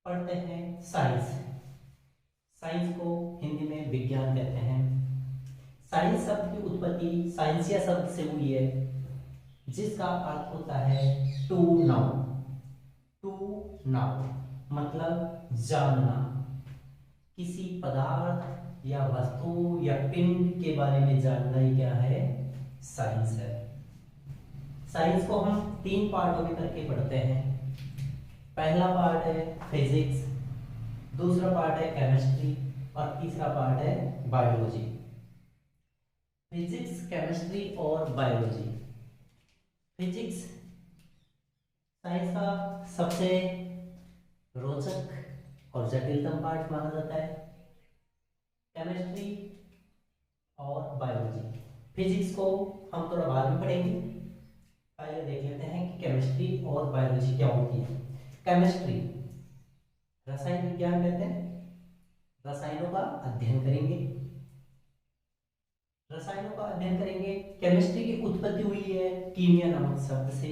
पढ़ते हैं science. Science को हिंदी में विज्ञान कहते हैं। साइंस शब्द की उत्पत्ति साइंसिया शब्द से हुई है, जिसका अर्थ होता है टू नाउ। टू नाउ मतलब जानना। किसी पदार्थ या वस्तु या पिंड के बारे में जानना ही क्या है, साइंस है। साइंस को हम तीन पार्टों में करके पढ़ते हैं। पहला पार्ट है फिजिक्स, दूसरा पार्ट है केमिस्ट्री और तीसरा पार्ट है बायोलॉजी। फिजिक्स, केमिस्ट्री और बायोलॉजी। फिजिक्स साइंस का सबसे रोचक और जटिलतम पार्ट माना जाता है। केमिस्ट्री और बायोलॉजी। फिजिक्स को हम थोड़ा बाद में पढ़ेंगे, पहले देख लेते हैं कि केमिस्ट्री और बायोलॉजी क्या होती है। केमिस्ट्री रसायन विज्ञान कहते हैं, रसायनों का अध्ययन करेंगे। रसायनों का अध्ययन करेंगे। केमिस्ट्री की उत्पत्ति हुई है कीमिया नामक शब्द से,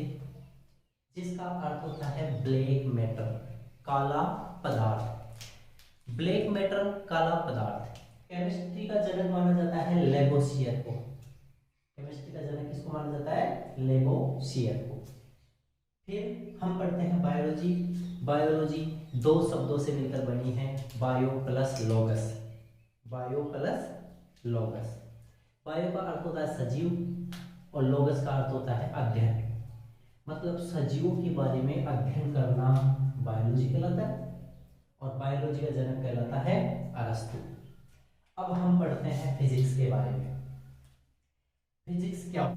जिसका अर्थ होता है ब्लैक मैटर, काला पदार्थ। ब्लैक मैटर, काला पदार्थ। केमिस्ट्री का जनक माना जाता है लेबोसियर को। केमिस्ट्री का जनक किसको माना जाता है, लेबोसियर को। फिर हम पढ़ते हैं बायोलॉजी। बायोलॉजी दो शब्दों से मिलकर बनी है, bio plus लोगस। Bio plus लोगस। Bio का अर्थ होता है सजीव और लोगस का अर्थ होता है अध्ययन। मतलब सजीवों के बारे में अध्ययन करना बायोलॉजी कहलाता है, और बायोलॉजी का जनक कहलाता है अरस्तु। अब हम पढ़ते हैं फिजिक्स के बारे में। फिजिक्स क्या,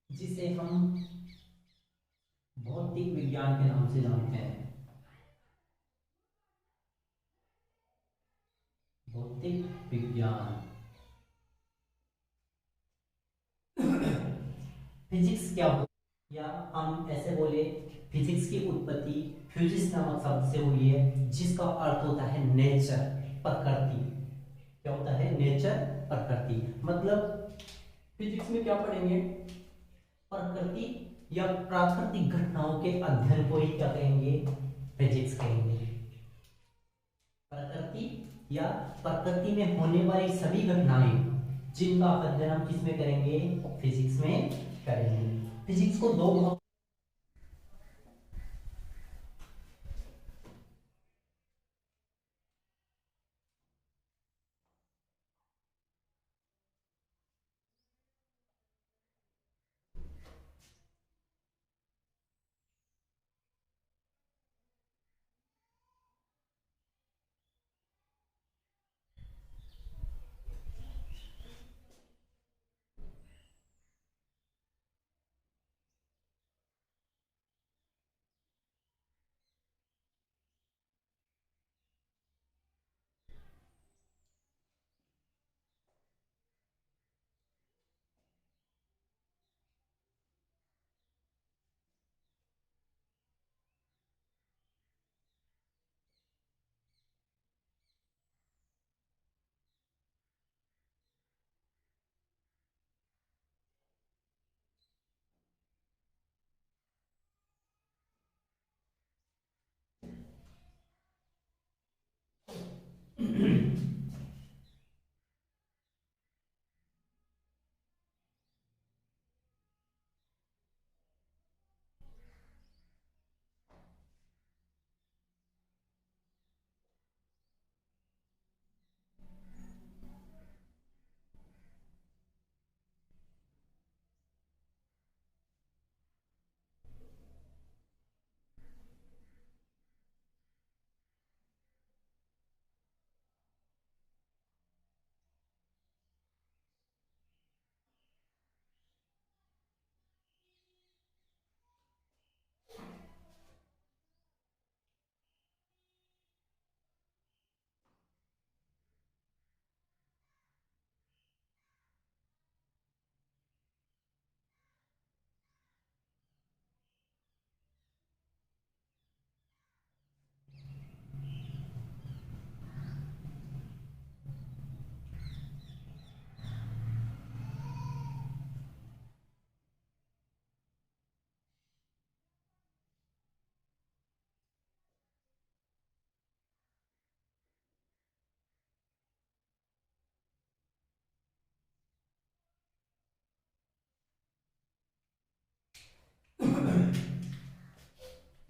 जिसे हम भौतिक विज्ञान के नाम से जानते हैं। भौतिक विज्ञान। फिजिक्स क्या हो, या हम ऐसे बोले, फिजिक्स की उत्पत्ति फ्यूजिस नामक शब्द से हुई है, जिसका अर्थ होता है नेचर, प्रकृति। क्या होता है, नेचर, प्रकृति। मतलब फिजिक्स में क्या पढ़ेंगे, प्रकृति या प्राकृतिक घटनाओं के अध्ययन को ही क्या कहेंगे, फिजिक्स कहेंगे। प्रकृति या प्रकृति में होने वाली सभी घटनाएं, जिनका अध्ययन हम किसमें करेंगे, फिजिक्स में करेंगे। फिजिक्स को दो भाग,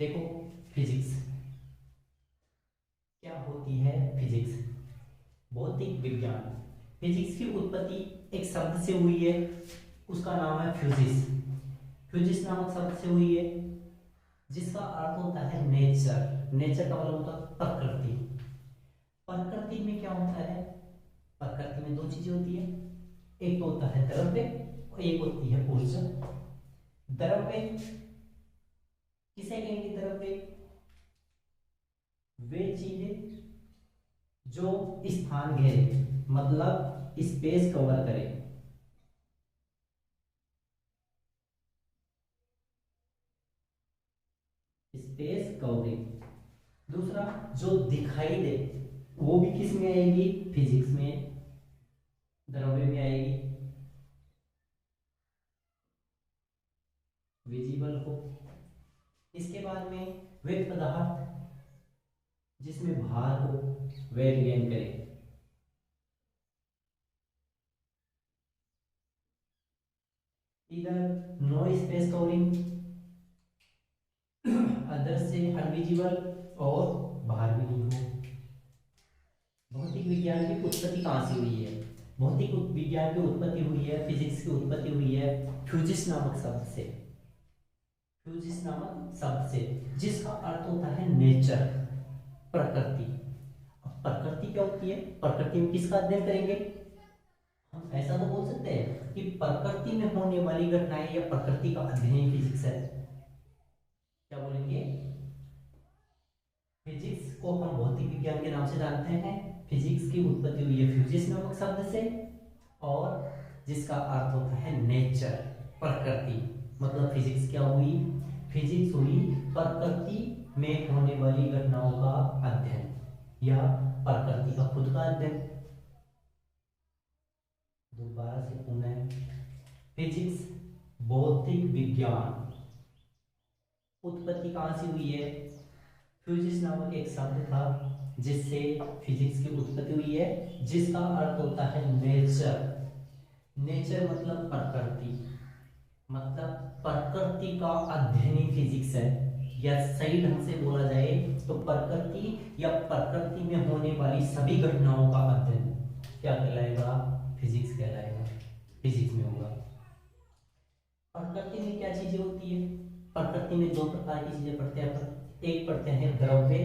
देखो फिजिक्स क्या होती है। फिजिक्स भौतिक विज्ञान। फिजिक्स की उत्पत्ति एक शब्द से हुई है, उसका नाम है फ्यूजिस। फ्यूजिस नामक शब्द से हुई है, जिसका अर्थ होता है नेचर। नेचर का मतलब होता है प्रकृति। प्रकृति में क्या होता है? प्रकृति में दो चीजें होती है, एक तो होता है द्रव्य और एक होती है ऊर्जा। द्रव्य किसे कहेंगे? द्रव्य वे चीजें जो स्थान घेरे, मतलब स्पेस कवर करे। Space covering. दूसरा जो दिखाई दे, वो भी किस में आएगी? फिजिक्स में, द्रव्य में आएगी। विजिबल हो। इसके बाद में वे पदार्थ जिसमें भार हो, वेट गेन करे। इधर नो स्पेस कवरिंग, अदर से अनविजिबल, और बाहर भी नहीं हो। भौतिक विज्ञान की उत्पत्ति कहाँ से हुई है? भौतिक विज्ञान की उत्पत्ति हुई है, फिजिक्स की उत्पत्ति हुई है फ्यूजिस नामक शब्द से। फ्यूजिस नामक शब्द से, जिसका अर्थ होता है नेचर, प्रकृति। अब प्रकृति क्या होती है? प्रकृति में किसका अध्ययन करेंगे? हम ऐसा तो बोल सकते हैं कि प्रकृति में होने वाली घटनाएं या प्रकृति का अध्ययन ही फिजिक्स है। क्या बोलेंगे? फिजिक्स को हम भौतिक विज्ञान के नाम से जानते हैं। फिजिक्स की उत्पत्ति हुई है फ्यूजिस नामक शब्द से, और जिसका अर्थ होता है नेचर, प्रकृति। मतलब फिजिक्स क्या हुई? फिजिक्स हुई प्रकृति में होने वाली घटनाओं का अध्ययन या प्रकृति का खुद का अध्ययन। दोबारा से पुनः, फिजिक्स भौतिक विज्ञान उत्पत्ति कहां से हुई है? फ्यूजिस नामक एक शब्द था जिससे फिजिक्स की उत्पत्ति हुई है, जिसका अर्थ होता है नेचर। नेचर मतलब प्रकृति, मतलब प्रकृति का अध्ययन ही फिजिक्स है। या सही ढंग से बोला जाए तो प्रकृति या प्रकृति में होने वाली सभी घटनाओं का अध्ययन क्या कहलाएगा? फिजिक्स कहलाएगा। फिजिक्स में होगा। प्रकृति में क्या चीजें होती है? प्रकृति में दो प्रकार की चीजें पढ़ते हैं। एक पढ़ते हैं द्रव्य,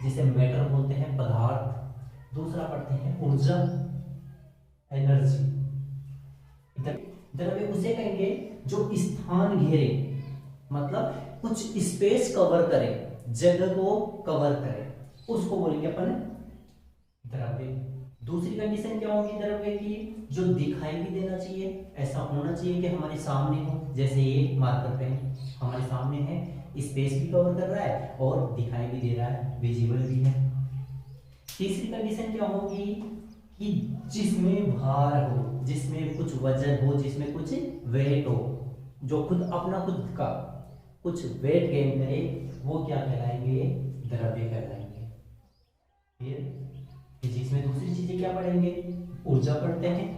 जिसे मैटर बोलते हैं, पदार्थ। दूसरा पढ़ते हैं ऊर्जा, एनर्जी। द्रव्य उसे कहेंगे जो स्थान घेरे, मतलब कुछ स्पेस कवर करे, जगह को कवर करे, उसको बोलेंगे अपन द्रव्य। दूसरी कंडीशन क्या होगी द्रव्य की? जो दिखाई भी देना चाहिए, ऐसा होना चाहिए कि हमारे सामने हो। जैसे ये मार्कर पेन हमारे सामने है, स्पेस भी कवर कर रहा है और दिखाई भी दे रहा है, विजिबल भी है। तीसरी कंडीशन क्या होगी? कि जिसमें भार हो, जिसमें कुछ वजन हो, जिसमें कुछ वेट हो, जो खुद अपना खुद का कुछ वेट गेन करे, वो क्या कहलाएंगे? द्रव्य कहलाएंगे। फिर फिजिक्स में दूसरी चीजें क्या पढ़ेंगे? ऊर्जा पढ़ते हैं।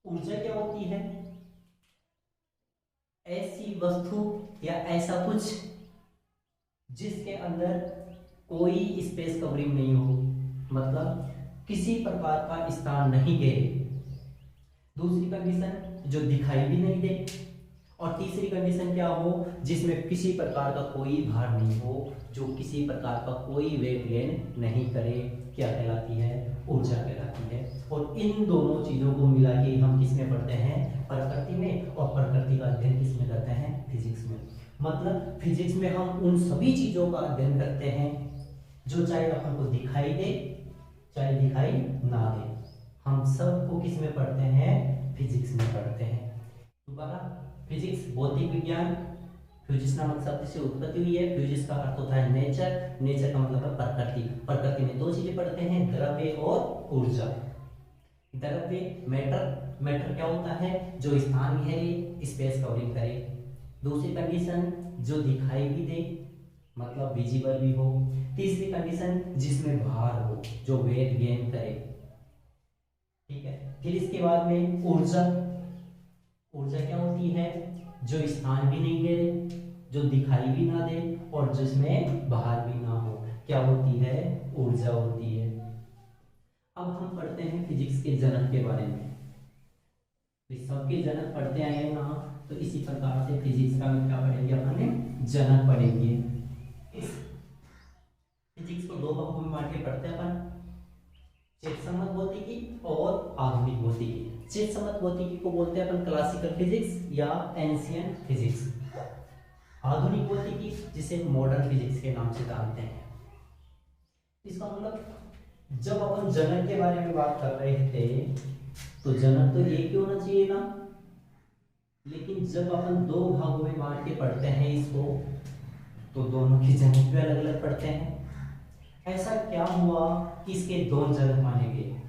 ऊर्जा क्या होती है? ऐसी वस्तु या ऐसा कुछ जिसके अंदर कोई स्पेस कवरिंग नहीं हो, मतलब किसी प्रकार का स्थान नहीं घेरे। दूसरी कंडीशन जो दिखाई भी नहीं दे, और तीसरी कंडीशन क्या हो? जिसमें किसी प्रकार का कोई भार नहीं हो, जो किसी प्रकार का कोई वेट गेन नहीं करे, क्या कहलाती है? ऊर्जा कहलाती है। और इन दोनों चीजों को मिला के हम किस में पढ़ते हैं? प्रकृति में। और प्रकृति का अध्ययन किस में करते हैं? फिजिक्स में। मतलब फिजिक्स में हम उन सभी चीजों का अध्ययन करते हैं जो चाहे अपन को दिखाई दे, चाहे दिखाई ना दे, हम सबको किस में पढ़ते हैं? फिजिक्स में पढ़ते हैं। दोबारा, फिजिक्स भौतिक विज्ञान, फ्यूजिस नामक शब्द से उत्पत्ति हुई है। फ्यूजिस का अर्थ होता है नेचर, नेचर का मतलब है प्रकृति। प्रकृति में दो चीजें पढ़ते हैं, द्रव्य और ऊर्जा। द्रव्य मैटर, मैटर क्या होता है? जो स्थान घेरे, स्पेस कवरिंग करे। दूसरी कंडीशन जो दिखाई भी दे, मतलब विजिबल भी हो। तीसरी कंडीशन जिसमें भार हो, जो वेट गेन करे। ठीक है। फिर इसके बाद में ऊर्जा। ऊर्जा क्या होती है? जो स्थान भी नहीं घेरे, जो दिखाई भी ना दे और जिसमें बाहर भी ना हो, क्या होती है? ऊर्जा होती है। अब हम पढ़ते हैं फिजिक्स के जनक के बारे में। तो सबके जनक पढ़ते आए हैं ना, तो इसी प्रकार से फिजिक्स का भी क्या पढ़ेंगे अपन? जनक पढ़ेंगे। इस फिजिक्स को दो भागों में बांट के पढ़ते हैं अपन, चिरसम्मत भौतिकी और आधुनिक भौतिकी। चिरसम्मत भौतिकी को बोलते हैं अपन क्लासिकल फिजिक्स या एंशियंट फिजिक्स। आधुनिक भौतिकी जिसे मॉडर्न फिजिक्स के नाम से जानते हैं। इसका मतलब जब अपन जनक के बारे में बात कर रहे थे तो जनक तो एक ही होना चाहिए ना, लेकिन जब अपन दो भागों में बांट के पढ़ते हैं इसको, तो दोनों के जनक भी अलग अलग पढ़ते हैं। ऐसा क्या हुआ कि इसके दो जनक माने गए?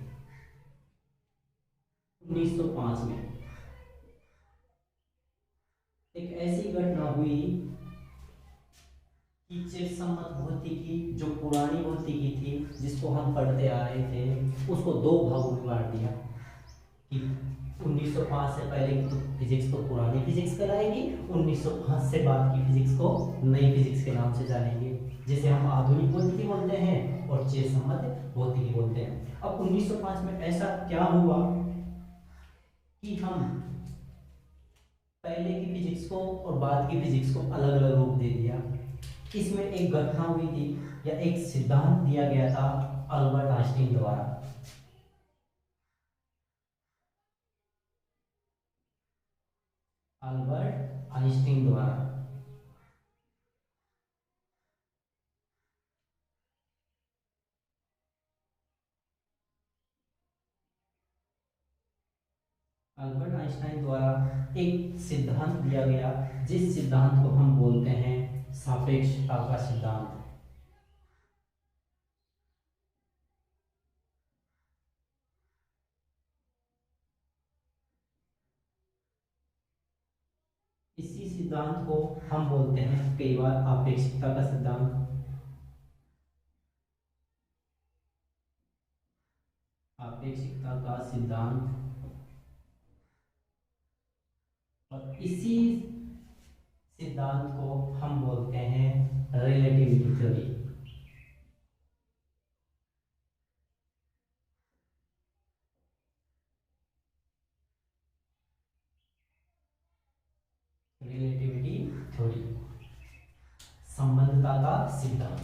1905 में एक ऐसी घटना हुई कि चिरसम्मत भौतिकी, जो पुरानी भौतिकी थी जिसको हम पढ़ते आ रहे थे, उसको दो भागों में बांट दिया कि 1905 से पहले की तो फिजिक्स तो पुरानी फिजिक्स कहलाएगी, 1905 से बाद की फिजिक्स को नई फिजिक्स के नाम से जानेंगे, जिसे हम आधुनिक भौतिकी बोलते हैं और चिरसम्मत भौतिकी बोलते हैं। अब 1905 में ऐसा क्या हुआ कि हम पहले की फिजिक्स को और बाद की फिजिक्स को अलग अलग रूप दे दिया। इसमें एक घटना हुई थी या एक सिद्धांत दिया गया था अल्बर्ट आइंस्टीन द्वारा। अल्बर्ट आइंस्टीन द्वारा अल्बर्ट आइंस्टाइन द्वारा एक सिद्धांत दिया गया, जिस सिद्धांत को हम बोलते हैं सापेक्षता का सिद्धांत। इसी सिद्धांत को हम बोलते हैं कई बार आपेक्षिकता का सिद्धांत। आपेक्षिकता का सिद्धांत। और इसी सिद्धांत को हम बोलते हैं रिलेटिविटी थ्योरी। रिलेटिविटी थ्योरी, संबंधता का सिद्धांत।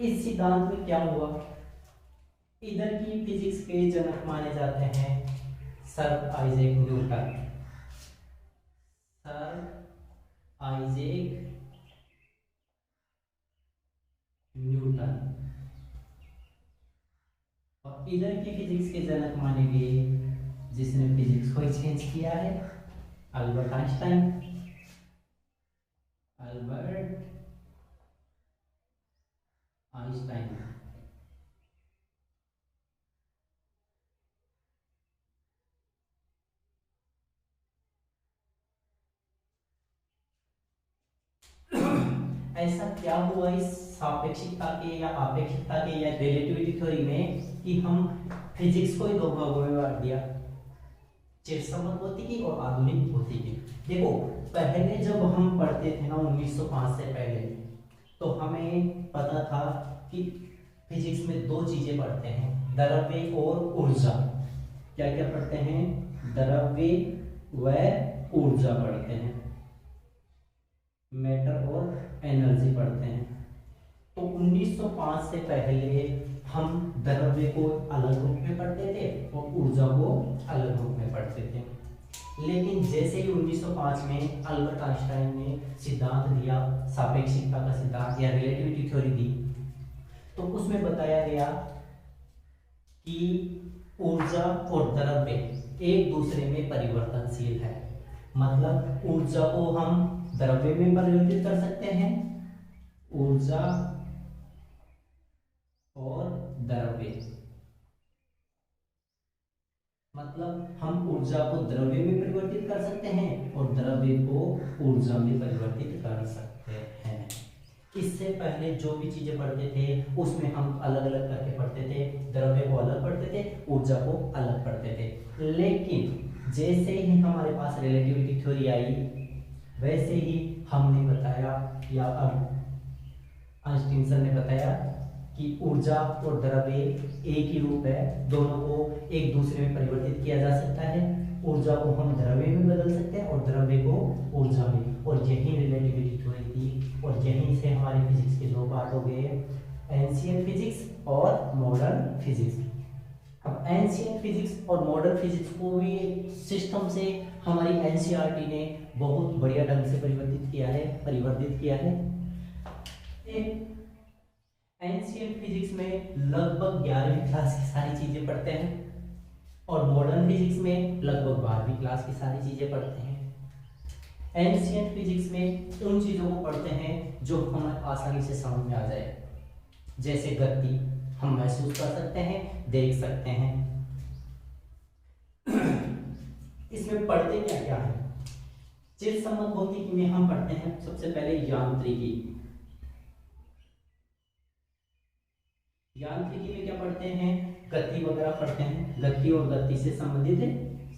इस सिद्धांत में क्या हुआ? इधर की फिजिक्स के जनक माने जाते हैं sir Isaac Newton. Sir Isaac Newton. और इधर की फिजिक्स के जनक माने गए, जिसने फिजिक्स को चेंज किया है, अल्बर्ट आइंस्टाइन। Albert Einstein. ऐसा क्या हुआ इस सापेक्षिकता के या आपेक्षिकता के या रिलेटिविटी थ्योरी में कि हम फिजिक्स को ही दो भागों में बांट दिया, चिरसम्मत भौतिकी और आधुनिक भौतिकी। देखो, पहले जब हम पढ़ते थे ना 1905 से पहले, तो हमें पता था कि फिजिक्स में दो चीजें पढ़ते हैं, द्रव्य और ऊर्जा। क्या क्या पढ़ते हैं? द्रव्य व ऊर्जा पढ़ते हैं, मैटर और एनर्जी पढ़ते हैं। तो 1905 से पहले हम द्रव्य को अलग रूप में पढ़ते थे और ऊर्जा को अलग रूप में पढ़ते थे। लेकिन जैसे ही 1905 में अल्बर्ट आइंस्टाइन ने सिद्धांत दिया, सापेक्षिकता का सिद्धांत या रिलेटिविटी थ्योरी दी, तो उसमें बताया गया कि ऊर्जा और द्रव्य एक दूसरे में परिवर्तनशील है। मतलब ऊर्जा को हम द्रव्य में परिवर्तित कर सकते हैं, ऊर्जा और द्रव्य, मतलब हम ऊर्जा को द्रव्य में परिवर्तित कर सकते हैं और द्रव्य को ऊर्जा में परिवर्तित कर सकते हैं। इससे पहले जो भी चीजें पढ़ते थे उसमें हम अलग अलग करके पढ़ते थे, द्रव्य को अलग पढ़ते थे, ऊर्जा को अलग पढ़ते थे। लेकिन जैसे ही हमारे पास रिलेटिविटी थ्योरी आई, वैसे ही हमने बताया, या आइंस्टीन सर ने बताया कि ऊर्जा और द्रव्य एक ही रूप है, दोनों को एक दूसरे में परिवर्तित किया जा सकता है। ऊर्जा को हम द्रव्य में बदल सकते हैं और द्रव्य को ऊर्जा में, और यही रिलेटिविटी थ्योरी थी। और यहीं से हमारे फिजिक्स के दो पार्ट हो गए, एंशिएंट फिजिक्स और मॉडर्न फिजिक्स। अब एंशिएंट फिजिक्स और मॉडर्न फिजिक्स को भी सिस्टम से हमारी एनसीईआरटी ने बहुत बढ़िया ढंग से परिवर्तित किया है। एंशिएंट फिजिक्स में लगभग 11वीं क्लास की सारी चीजें पढ़ते हैं और मॉडर्न फिजिक्स में लगभग 12वीं क्लास की सारी चीजें पढ़ते हैं। एंशिएंट फिजिक्स में उन चीजों को पढ़ते हैं जो हमें आसानी से समझ में आ जाए, जैसे गति हम महसूस कर सकते हैं, देख सकते हैं। इसमें पढ़ते क्या क्या है? चिरसम्मत भौतिकी में हम पढ़ते हैं सबसे पहले यांत्रिकी। यांत्रिकी में क्या पढ़ते हैं? गति वगैरह पढ़ते हैं। गति और गति से संबंधित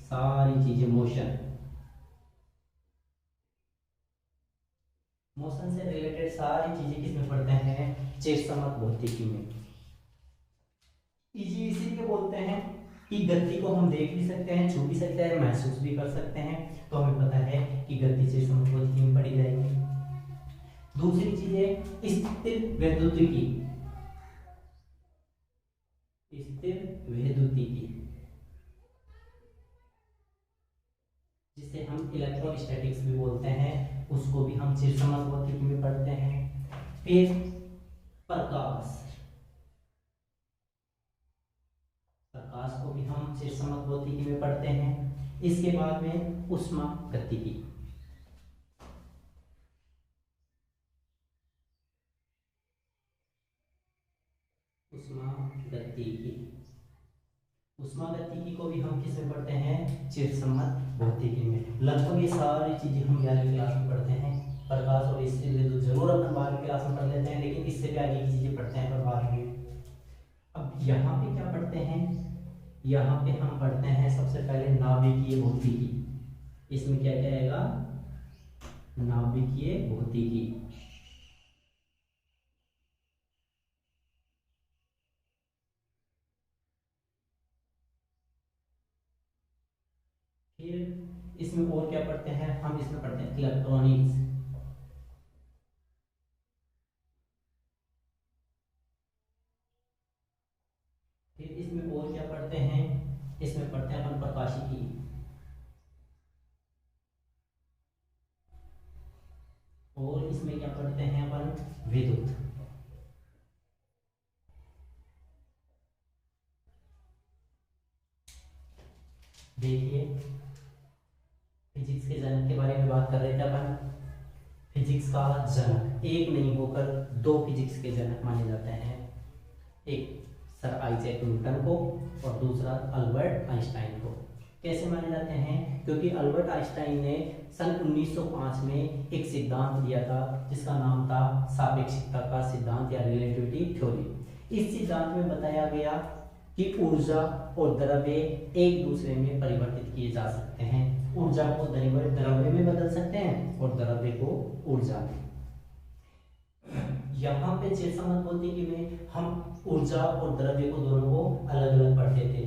सारी चीजें, मोशन से रिलेटेड सारी चीजें किसमें पढ़ते हैं? चिरसम्मत भौतिकी में। इजी इसीलिए बोलते हैं कि गति को हम देख भी सकते हैं, छू भी सकते हैं, महसूस भी कर सकते हैं, तो हमें पता है कि गति चिरसम्मत भौतिकी में पढ़ी जाएगी। दूसरी चीज है स्थिर वैद्युतिकी। स्थिर वैद्युतिकी जिसे हम इलेक्ट्रोस्टैटिक्स भी बोलते हैं, उसको भी हम चिरसम्मत भौतिकी में पढ़ते हैं। फिर प्रकाश को भी हम चिरसम्मत भौतिकी में पढ़ते हैं। इसके बाद में ऊष्मागतिकी। ऊष्मागतिकी को भी हम किसमें पढ़ते हैं? चिरसम्मत भौतिकी में। लगभग ये सारी चीजें हम 11वीं क्लास में पढ़ते हैं। प्रकाश और इससे तो जरूर अपन 12वीं क्लास में पढ़ लेते हैं, लेकिन इससे भी आगे की चीजें पढ़ते हैं पर बाद में। अब यहाँ पे क्या पढ़ते हैं? यहाँ पे हम पढ़ते हैं सबसे पहले नाभिकीय भौतिकी। इसमें क्या क्या आएगा? नाभिकीय भौतिकी। फिर इसमें और क्या पढ़ते हैं? हम इसमें पढ़ते हैं इलेक्ट्रॉनिक्स। फिर इसमें और क्या पढ़ते हैं? इसमें पढ़ते हैं अपन प्रकाशिकी। और इसमें क्या पढ़ते हैं अपन? विद्युत। देखिए, फिजिक्स के जनक के बारे में बात कर रहे थे अपन। फिजिक्स का जनक एक नहीं होकर दो फिजिक्स के जनक माने जाते हैं, एक सर आइजैक न्यूटन को और दूसरा अल्बर्ट आइंस्टाइन को। कैसे माने जाते हैं? क्योंकि अल्बर्ट आइंस्टाइन ने सन 1905 में एक सिद्धांत दिया था जिसका नाम था सापेक्षिकता का सिद्धांत या रिलेटिविटी थ्योरी। इस सिद्धांत में बताया गया कि ऊर्जा और द्रव्य एक दूसरे में परिवर्तित किए जा सकते हैं। ऊर्जा को द्रव्य में बदल सकते हैं और द्रव्य को ऊर्जा में। यहाँ पे चिरसम्मत भौतिकी में हम ऊर्जा और द्रव्य को दोनों को अलग अलग पढ़ते थे।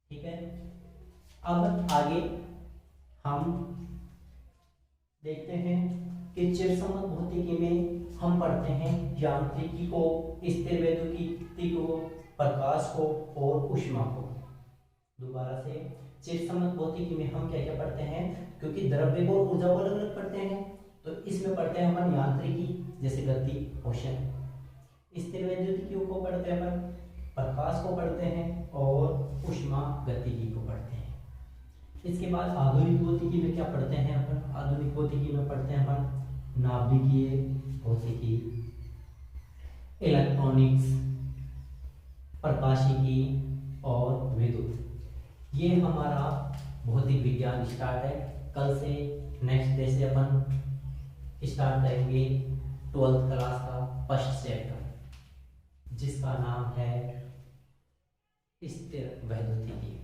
ठीक है, अब आगे हम देखते हैं कि चिरसम्मत भौतिकी में हम पढ़ते हैं यांत्रिकी को, स्थिर वैद्युतिकी को, प्रकाश को और ऊष्मा को। दोबारा से, चिरसम्मत भौतिकी में हम क्या क्या पढ़ते हैं? क्योंकि द्रव्य को और ऊर्जा को अलग अलग पढ़ते हैं, तो इसमें पढ़ते हैं अपन यांत्रिकी जैसे गति, मोशन। स्थिर वैद्युतिकी को पढ़ते हैं अपन, प्रकाश को पढ़ते हैं और ऊष्मा गतिकी को पढ़ते हैं। इसके बाद आधुनिक भौतिकी में क्या पढ़ते हैं अपन? आधुनिक भौतिकी में पढ़ते हैं अपन नाभिकीय भौतिकी, इलेक्ट्रॉनिक्स, प्रकाशिकी और विद्युत। ये हमारा भौतिक विज्ञान स्टार्ट है। कल से नेक्स्ट डे से अपन स्टार्ट करेंगे 12th क्लास का फर्स्ट चैप्टर जिसका नाम है स्थिर वैद्युतिकी।